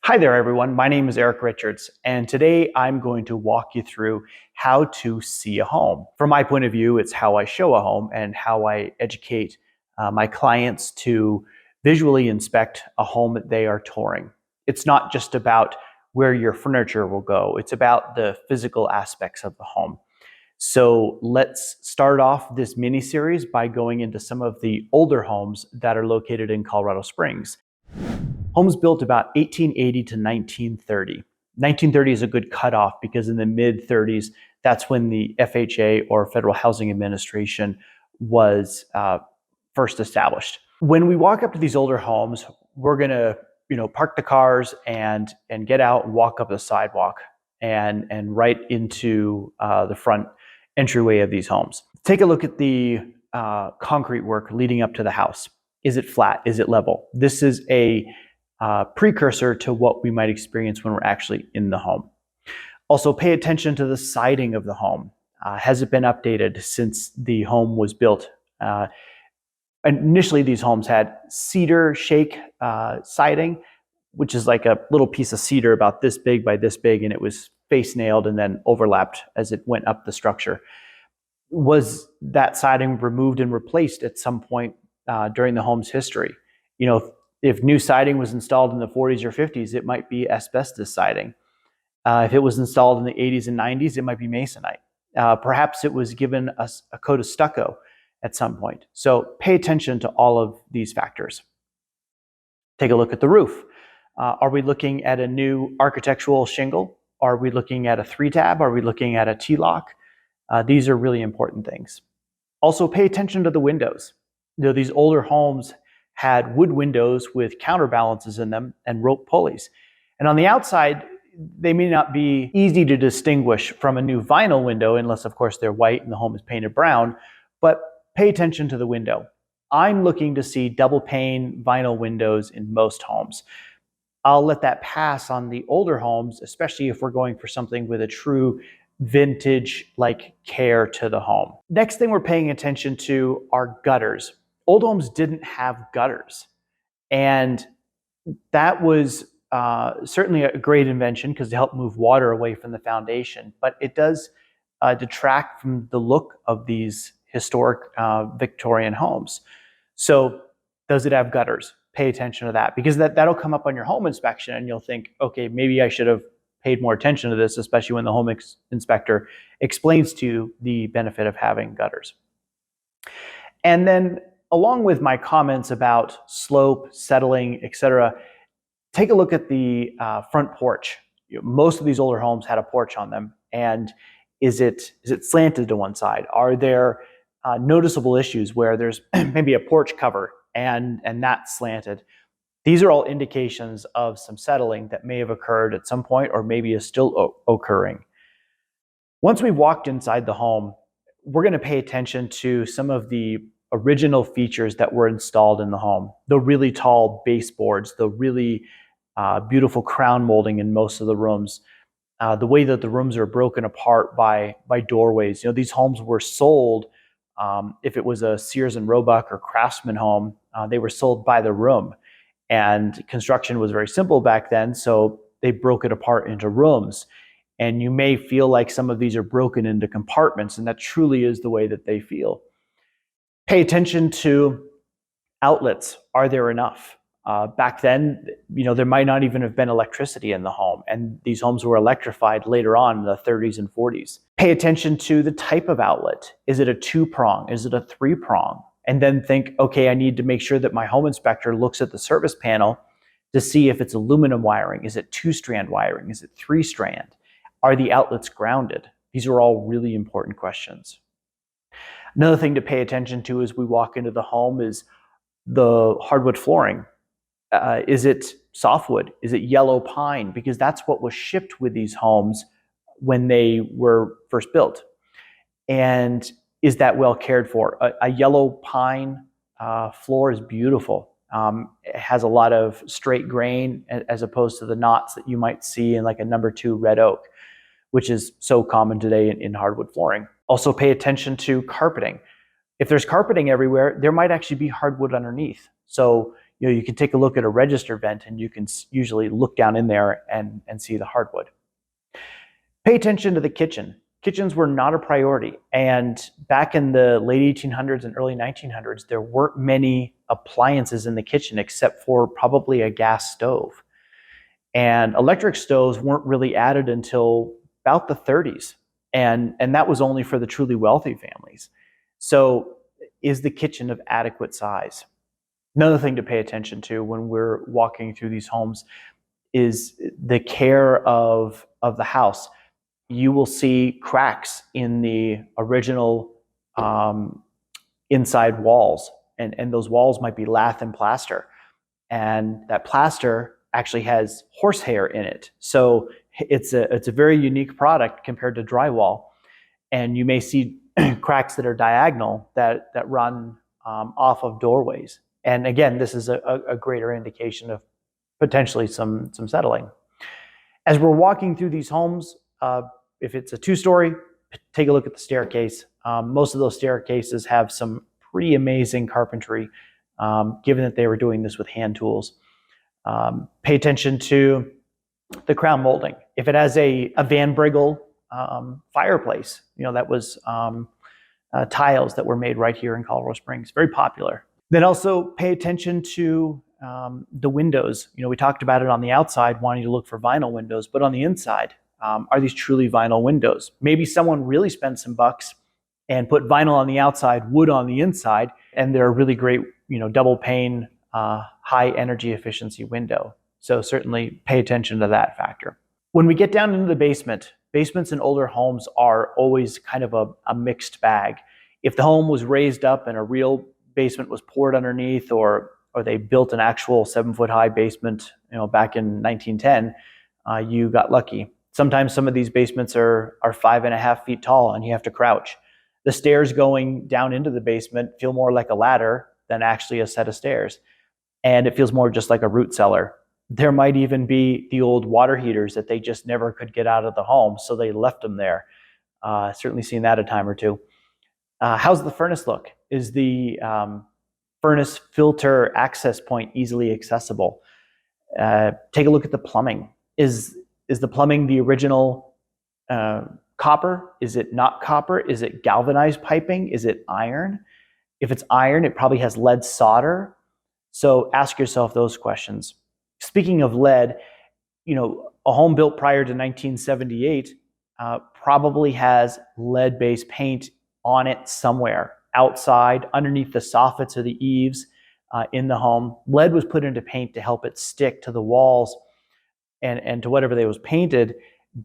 Hi there, everyone. My name is Eric Richards, and today I'm going to walk you through how to see a home. From my point of view, it's how I show a home and how I educate my clients to visually inspect a home that they are touring. It's not just about where your furniture will go, it's about the physical aspects of the home. So let's start off this mini series by going into some of the older homes that are located in Colorado Springs. Homes built about 1880 to 1930. 1930 is a good cutoff because in the mid 30s, that's when the FHA or Federal Housing Administration was first established. When we walk up to these older homes, we're going to park the cars and get out and walk up the sidewalk and right into the front entryway of these homes. Take a look at the concrete work leading up to the house. Is it flat? Is it level? This is a precursor to what we might experience when we're actually in the home. Also, pay attention to the siding of the home. Has it been updated since the home was built? Initially, these homes had cedar shake siding, which is like a little piece of cedar about this big by this big, and it was face nailed and then overlapped as it went up the structure. Was that siding removed and replaced at some point during the home's history? If new siding was installed in the 40s or 50s, it might be asbestos siding. If it was installed in the 80s and 90s, it might be masonite. Perhaps it was given a coat of stucco at some point. So pay attention to all of these factors. Take a look at the roof. Are we looking at a new architectural shingle? Are we looking at a 3-tab? Are we looking at a T-lock? These are really important things. Also, pay attention to the windows. These older homes had wood windows with counterbalances in them and rope pulleys. And on the outside, they may not be easy to distinguish from a new vinyl window, unless, of course, they're white and the home is painted brown. But pay attention to the window. I'm looking to see double pane vinyl windows in most homes. I'll let that pass on the older homes, especially if we're going for something with a true vintage-like care to the home. Next thing we're paying attention to are gutters. Old homes didn't have gutters, and that was certainly a great invention because it helped move water away from the foundation, but it does detract from the look of these historic Victorian homes. So does it have gutters? Pay attention to that, because that'll come up on your home inspection and you'll think, okay, maybe I should have paid more attention to this, especially when the home inspector explains to you the benefit of having gutters. And then along with my comments about slope, settling, etc., take a look at the front porch. Most of these older homes had a porch on them, and is it slanted to one side? Are there noticeable issues where there's maybe a porch cover and that's slanted? These are all indications of some settling that may have occurred at some point or maybe is still occurring. Once we've walked inside the home, we're going to pay attention to some of the original features that were installed in the home. The really tall baseboards, the really beautiful crown molding in most of the rooms, the way that the rooms are broken apart by doorways. These homes were sold, if it was a Sears and Roebuck or Craftsman home, they were sold by the room. And construction was very simple back then, so they broke it apart into rooms. And you may feel like some of these are broken into compartments, and that truly is the way that they feel. Pay attention to outlets. Are there enough? Back then, there might not even have been electricity in the home, and these homes were electrified later on in the 30s and 40s. Pay attention to the type of outlet. Is it a 2-prong? Is it a 3-prong? And then think, okay, I need to make sure that my home inspector looks at the service panel to see if it's aluminum wiring. Is it 2-strand wiring? Is it 3-strand? Are the outlets grounded? These are all really important questions. Another thing to pay attention to as we walk into the home is the hardwood flooring. Is it softwood? Is it yellow pine? Because that's what was shipped with these homes when they were first built. And is that well cared for? A yellow pine floor is beautiful. It has a lot of straight grain as opposed to the knots that you might see in like a number 2 red oak, which is so common today in hardwood flooring. Also pay attention to carpeting. If there's carpeting everywhere, there might actually be hardwood underneath. So you can take a look at a register vent and you can usually look down in there and see the hardwood. Pay attention to the kitchen. Kitchens were not a priority. And back in the late 1800s and early 1900s, there weren't many appliances in the kitchen except for probably a gas stove. And electric stoves weren't really added until about the 30s. And that was only for the truly wealthy families. So is the kitchen of adequate size? Another thing to pay attention to when we're walking through these homes is the care of the house. You will see cracks in the original inside walls, and those walls might be lath and plaster, and that plaster actually has horsehair in it. So it's a very unique product compared to drywall, and you may see cracks that are diagonal that run off of doorways. And again, this is a greater indication of potentially some settling. As we're walking through these homes, if it's a two-story, take a look at the staircase. Most of those staircases have some pretty amazing carpentry, given that they were doing this with hand tools. Pay attention to the crown molding. If it has a Van Briggle fireplace, that was tiles that were made right here in Colorado Springs, very popular. Then also pay attention to the windows. We talked about it on the outside, wanting to look for vinyl windows, but on the inside, are these truly vinyl windows? Maybe someone really spent some bucks and put vinyl on the outside, wood on the inside, and they're a really great, double pane, high energy efficiency window. So certainly pay attention to that factor. When we get down into the basement, basements in older homes are always kind of a mixed bag. If the home was raised up and a real basement was poured underneath, or they built an actual 7-foot high basement, back in 1910, you got lucky. Sometimes some of these basements are 5.5 feet tall and you have to crouch. The stairs going down into the basement feel more like a ladder than actually a set of stairs. And it feels more just like a root cellar. There might even be the old water heaters that they just never could get out of the home, so they left them there. Certainly seen that a time or two. How's the furnace look? Is the furnace filter access point easily accessible? Take a look at the plumbing. Is the plumbing the original copper? Is it not copper? Is it galvanized piping? Is it iron? If it's iron, it probably has lead solder. So ask yourself those questions. Speaking of lead, a home built prior to 1978 probably has lead-based paint on it somewhere, outside, underneath the soffits or the eaves in the home. Lead was put into paint to help it stick to the walls and to whatever they was painted,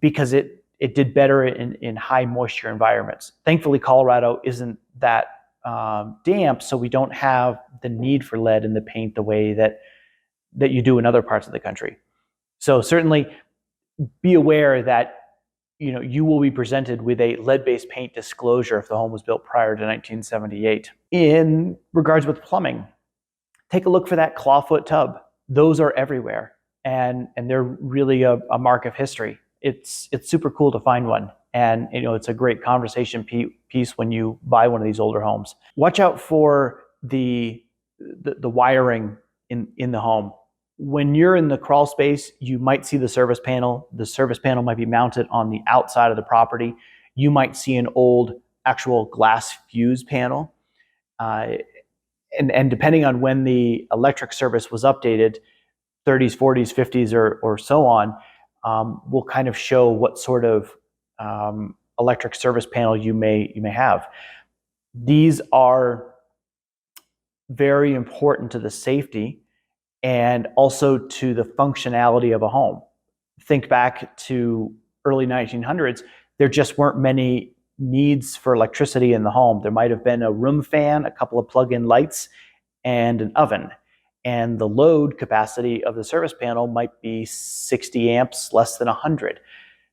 because it did better in high moisture environments. Thankfully, Colorado isn't that damp, so we don't have the need for lead in the paint the way that you do in other parts of the country. So certainly be aware that you will be presented with a lead-based paint disclosure if the home was built prior to 1978. In regards with plumbing, take a look for that clawfoot tub. Those are everywhere, and they're really a mark of history. It's super cool to find one, and it's a great conversation piece when you buy one of these older homes. Watch out for the wiring in the home. When you're in the crawl space, you might see the service panel. The service panel might be mounted on the outside of the property. You might see an old actual glass fuse panel. And depending on when the electric service was updated, 30s, 40s, 50s, or so on, will kind of show what sort of electric service panel you may have. These are very important to the safety and also to the functionality of a home. Think back to early 1900s, there just weren't many needs for electricity in the home. There might have been a room fan, a couple of plug-in lights, and an oven. And the load capacity of the service panel might be 60 amps, less than 100.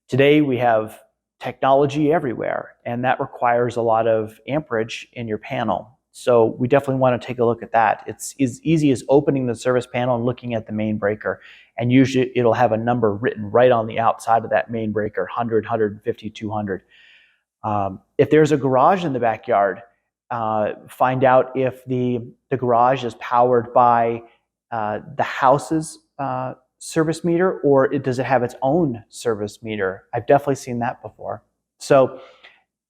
Today we have technology everywhere, and that requires a lot of amperage in your panel. So we definitely want to take a look at that. It's as easy as opening the service panel and looking at the main breaker. And usually it'll have a number written right on the outside of that main breaker, 100, 150, 200. If there's a garage in the backyard, find out if the garage is powered by the house's service meter, or does it have its own service meter? I've definitely seen that before. So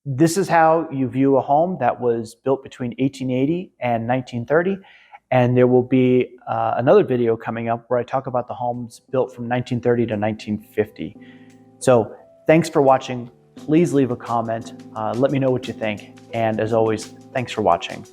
this is how you view a home that was built between 1880 and 1930. And there will be another video coming up where I talk about the homes built from 1930 to 1950. So thanks for watching. Please leave a comment. Let me know what you think. And as always, thanks for watching.